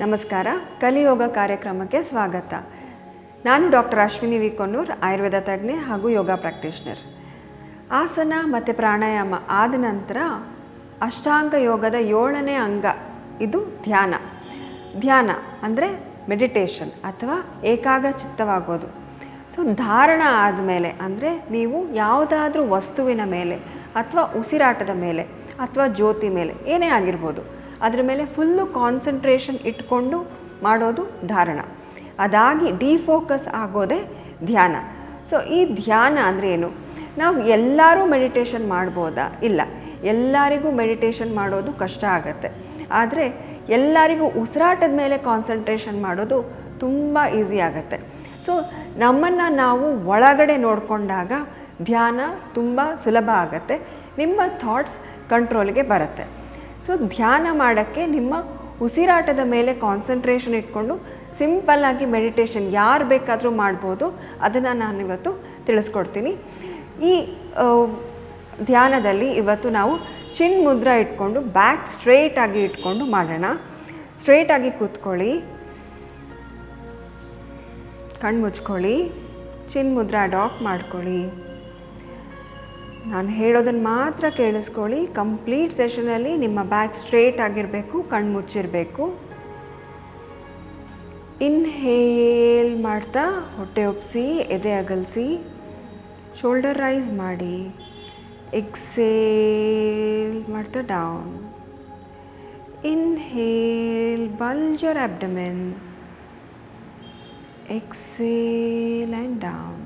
ನಮಸ್ಕಾರ, ಕಲಿಯೋಗ ಕಾರ್ಯಕ್ರಮಕ್ಕೆ ಸ್ವಾಗತ. ನಾನು ಡಾಕ್ಟರ್ ಅಶ್ವಿನಿ ವಿ ಕೊನ್ನೂರ್, ಆಯುರ್ವೇದ ತಜ್ಞೆ ಹಾಗೂ ಯೋಗ ಪ್ರಾಕ್ಟೀಷನರ್. ಆಸನ ಮತ್ತು ಪ್ರಾಣಾಯಾಮ ಆದ ನಂತರ ಅಷ್ಟಾಂಗ ಯೋಗದ 7ನೇ ಅಂಗ ಇದು ಧ್ಯಾನ. ಧ್ಯಾನ ಅಂದರೆ ಮೆಡಿಟೇಷನ್ ಅಥವಾ ಏಕಾಗ್ರಚಿತ್ತವಾಗೋದು. ಸೊ ಧಾರಣ ಆದಮೇಲೆ ಅಂದರೆ ನೀವು ಯಾವುದಾದ್ರೂ ವಸ್ತುವಿನ ಮೇಲೆ ಅಥವಾ ಉಸಿರಾಟದ ಮೇಲೆ ಅಥವಾ ಜ್ಯೋತಿ ಮೇಲೆ ಏನೇ ಆಗಿರ್ಬೋದು, ಅದರ ಮೇಲೆ ಫುಲ್ಲು ಕಾನ್ಸಂಟ್ರೇಷನ್ ಇಟ್ಕೊಂಡು ಮಾಡೋದು ಧಾರಣ. ಅದಾಗಿ ಡಿಫೋಕಸ್ ಆಗೋದೇ ಧ್ಯಾನ. ಸೊ ಈ ಧ್ಯಾನ ಅಂದರೆ ಏನು? ನಾವು ಎಲ್ಲರೂ ಮೆಡಿಟೇಷನ್ ಮಾಡ್ಬೋದಾ? ಇಲ್ಲ, ಎಲ್ಲರಿಗೂ ಮೆಡಿಟೇಷನ್ ಮಾಡೋದು ಕಷ್ಟ ಆಗುತ್ತೆ. ಆದರೆ ಎಲ್ಲರಿಗೂ ಉಸಿರಾಟದ ಮೇಲೆ ಕಾನ್ಸಂಟ್ರೇಷನ್ ಮಾಡೋದು ತುಂಬ ಈಸಿ ಆಗುತ್ತೆ. ಸೊ ನಮ್ಮನ್ನು ನಾವು ಒಳಗಡೆ ನೋಡಿಕೊಂಡಾಗ ಧ್ಯಾನ ತುಂಬ ಸುಲಭ ಆಗುತ್ತೆ, ನಿಮ್ಮ ಥಾಟ್ಸ್ ಕಂಟ್ರೋಲ್ಗೆ ಬರುತ್ತೆ. ಸೊ ಧ್ಯಾನ ಮಾಡೋಕ್ಕೆ ನಿಮ್ಮ ಉಸಿರಾಟದ ಮೇಲೆ ಕಾನ್ಸಂಟ್ರೇಷನ್ ಇಟ್ಕೊಂಡು ಸಿಂಪಲ್ಲಾಗಿ ಮೆಡಿಟೇಷನ್ ಯಾರು ಬೇಕಾದರೂ ಮಾಡ್ಬೋದು. ಅದನ್ನು ನಾನಿವತ್ತು ತಿಳಿಸ್ಕೊಡ್ತೀನಿ. ಈ ಧ್ಯಾನದಲ್ಲಿ ಇವತ್ತು ನಾವು ಚಿನ್ ಮುದ್ರ ಇಟ್ಕೊಂಡು ಬ್ಯಾಕ್ ಸ್ಟ್ರೇಟಾಗಿ ಇಟ್ಕೊಂಡು ಮಾಡೋಣ. ಸ್ಟ್ರೇಟಾಗಿ ಕೂತ್ಕೊಳ್ಳಿ, ಕಣ್ಣು ಮುಚ್ಕೊಳ್ಳಿ, ಚಿನ್ ಮುದ್ರ ಅಡಾಪ್ಟ್ ಮಾಡ್ಕೊಳ್ಳಿ. ನಾನು ಹೇಳೋದನ್ನು ಮಾತ್ರ ಕೇಳಿಸ್ಕೊಳ್ಳಿ. ಕಂಪ್ಲೀಟ್ ಸೆಷನಲ್ಲಿ ನಿಮ್ಮ ಬ್ಯಾಕ್ ಸ್ಟ್ರೇಟ್ ಆಗಿರಬೇಕು, ಕಣ್ಣು ಮುಚ್ಚಿರಬೇಕು. ಇನ್ಹೇಲ್ ಮಾಡ್ತಾ ಹೊಟ್ಟೆ ಒಪ್ಪಿಸಿ, ಎದೆ ಅಗಲಿಸಿ, ಶೋಲ್ಡರ್ ರೈಸ್ ಮಾಡಿ. ಎಕ್ಸೇಲ್ ಮಾಡ್ತಾ down. Inhale, bulge your abdomen. Exhale and down.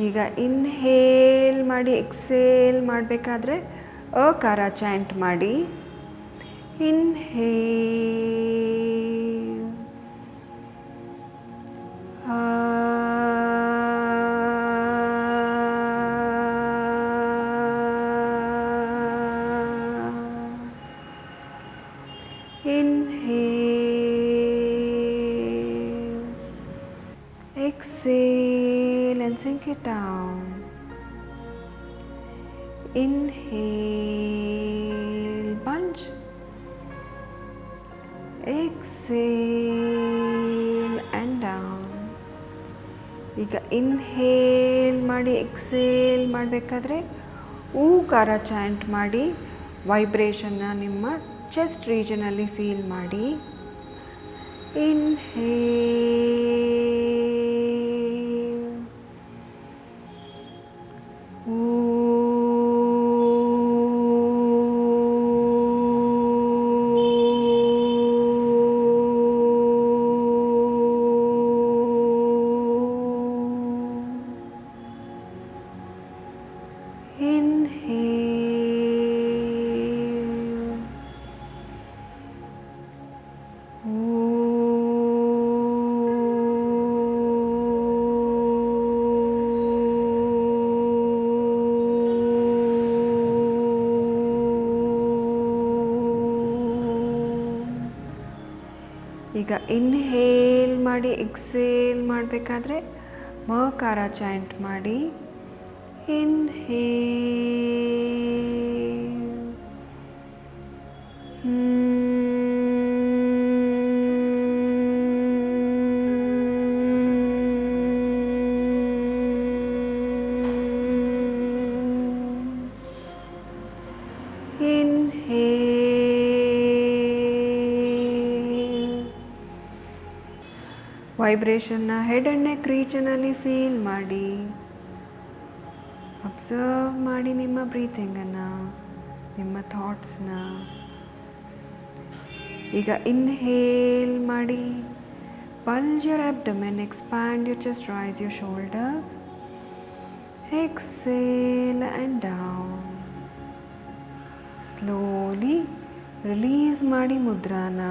ಈಗ ಇನ್ಹೇಲ್ ಮಾಡಿ ಎಕ್ಸೇಲ್ ಮಾಡಬೇಕಾದ್ರೆ ಅಕಾರ ಚಾಂಟ್ ಮಾಡಿ. Inhale, inhale, exhale and sink it down. Inhale, bunch, exhale and down. ಈಗ ಇನ್ಹೇಲ್ ಮಾಡಿ ಎಕ್ಸೇಲ್ ಮಾಡಬೇಕಾದ್ರೆ ಊಕಾರ ಚಾಂಟ್ ಮಾಡಿ ವೈಬ್ರೇಷನ್ನ ನಿಮ್ಮ ಚೆಸ್ಟ್ ರೀಜನಲ್ಲಿ ಫೀಲ್ ಮಾಡಿ. ಇನ್ಹೇಲ್, ಈಗ ಇನ್ಹೇಲ್ ಮಾಡಿ ಎಕ್ಸೇಲ್ ಮಾಡಬೇಕಾದ್ರೆ ಮಕಾರ ಚಾಂಟ್ ಮಾಡಿ. ಇನ್ಹೇಲ್, ವೈಬ್ರೇಷನ್ನ ಹೆಡ್ ಆ್ಯಂಡ್ ನೆಕ್ ರೀಜನಲ್ಲಿ ಫೀಲ್ ಮಾಡಿ. ಅಬ್ಸರ್ವ್ ಮಾಡಿ ನಿಮ್ಮ ಬ್ರೀತಿಂಗನ್ನು, ನಿಮ್ಮ ಥಾಟ್ಸ್ನ. ಈಗ ಇನ್ಹೇಲ್ ಮಾಡಿ bulge your abdomen, expand your chest, raise your shoulders. Exhale and down. Slowly release ಮಾಡಿ ಮುದ್ರಾನ.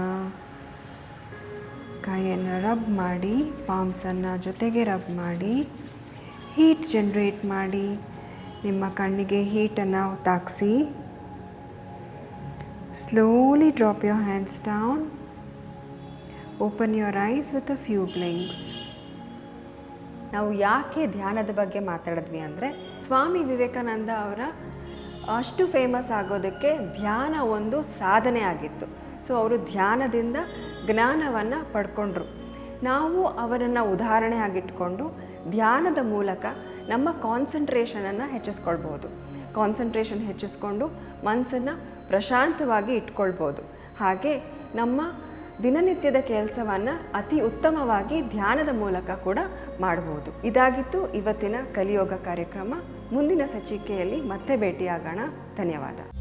ಕೈಯನ್ನು ರಬ್ ಮಾಡಿ, ಪಾಮ್ಸನ್ನು ಜೊತೆಗೆ ರಬ್ ಮಾಡಿ, ಹೀಟ್ ಜನ್ರೇಟ್ ಮಾಡಿ. ನಿಮ್ಮ ಕಣ್ಣಿಗೆ ಹೀಟನ್ನು ತಾಗಿಸಿ. Slowly drop your hands down. Open your eyes with a few blinks. ನಾವು ಯಾಕೆ ಧ್ಯಾನದ ಬಗ್ಗೆ ಮಾತಾಡಿದ್ವಿ ಅಂದರೆ, ಸ್ವಾಮಿ ವಿವೇಕಾನಂದ ಅವರ ಅಷ್ಟು ಫೇಮಸ್ ಆಗೋದಕ್ಕೆ ಧ್ಯಾನ ಒಂದು ಸಾಧನೆ ಆಗಿತ್ತು. ಸೊ ಅವರು ಧ್ಯಾನದಿಂದ ಜ್ಞಾನವನ್ನು ಪಡ್ಕೊಂಡ್ರು. ನಾವು ಅವರನ್ನು ಉದಾಹರಣೆ ಆಗಿಟ್ಕೊಂಡು ಧ್ಯಾನದ ಮೂಲಕ ನಮ್ಮ ಕಾನ್ಸಂಟ್ರೇಷನನ್ನು ಹೆಚ್ಚಿಸ್ಕೊಳ್ಬೋದು. ಕಾನ್ಸಂಟ್ರೇಷನ್ ಹೆಚ್ಚಿಸ್ಕೊಂಡು ಮನಸ್ಸನ್ನು ಪ್ರಶಾಂತವಾಗಿ ಇಟ್ಕೊಳ್ಬೋದು. ಹಾಗೆ ನಮ್ಮ ದಿನನಿತ್ಯದ ಕೆಲಸವನ್ನು ಅತಿ ಉತ್ತಮವಾಗಿ ಧ್ಯಾನದ ಮೂಲಕ ಕೂಡ ಮಾಡ್ಬೋದು. ಇದಾಗಿತ್ತು ಇವತ್ತಿನ ಕಲಿಯೋಗ ಕಾರ್ಯಕ್ರಮ. ಮುಂದಿನ ಸಂಚಿಕೆಯಲ್ಲಿ ಮತ್ತೆ ಭೇಟಿಯಾಗೋಣ. ಧನ್ಯವಾದ.